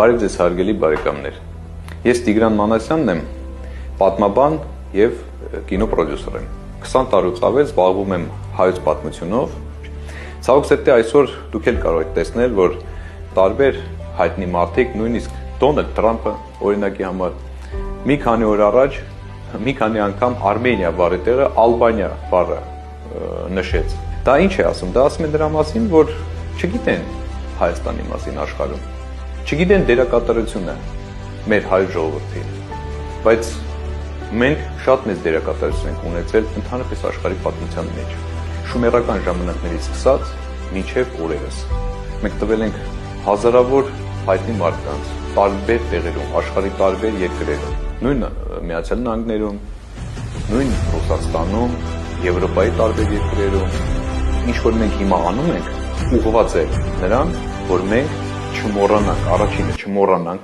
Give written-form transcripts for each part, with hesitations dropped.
Բարև ձեզ հարգելի բարեկամներ։ Ես Տիգրան Մանասյանն եմ, պատմաբան եւ կինոպրոդյուսեր եմ։ 20 տարուց ավել զբաղվում եմ հայոց պատմությունով։ Ցավոք սրտի այսօր դուք էլ կարող եք տեսնել, որ տարբեր հայտնի մարդիկ, նույնիսկ Դոնալդ Թրամփը օրինակի համար մի քանի օր առաջ մի քանի անգամ Արմենիա բառի տեղը Ալբանիա բառը նշեց։ Դա ինչ է ասում։ Դա ասում է դրա մասին, որ չգիտեն Հայաստանի մասին աշխարհում։ Չգիտեն դերակատարությունը մեր հայ ժողովրդի, բայց մենք շատ մեծ դերակատարություն ենք ունեցել ընդհանրապես աշխարհի պատմության մեջ։ Շումերական ժամանակներից սկսած մինչև օրերս։ Մենք տվել ենք հազարավոր հայտնի մարդկանց տարբեր տեղերում, աշխարհի տարբեր երկրերում, նույն Միացյալ Նահանգներում, նույն Ռուսաստանում, Եվրոպայի տարբեր երկրերում, ինչ որ մենք հիմա անում ենք, ուղղված է նրան, որ մենք չմոռանանք, առաջինը չմոռանանք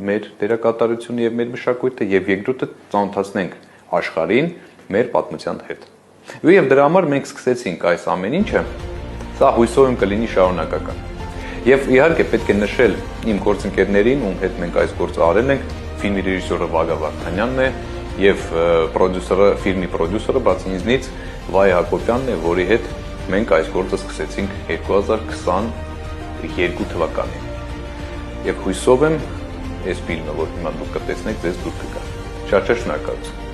մեր դերակատարությունը եւ մեր մշակույթը եւ երկրորդը ծանոթացնենք աշխարհին մեր պատմության հետ։ Եվ դրա համար մենք սկսեցինք այս ամեն ինչը, սա հույսով եմ կլինի շարունակական։ Եվ իհարկե պետք է նշել իմ գործընկերներին, ում հետ մենք այս գործը արել ենք, ֆիլմի ռեժիսորը Վագա Վարդանյանն է եւ պրոդյուսերը, ֆիլմի պրոդյուսերը բացի ինձնից Վայ Հակոբյանն է, որի հետ մենք այս գործը սկսեցինք 2022 թվականին։ Եվ հույսով եմ այս ֆիլմը, որ հիմա դուք կտեսնեք, ձեզ դուր կգա։ Շատ շնորհակալություն։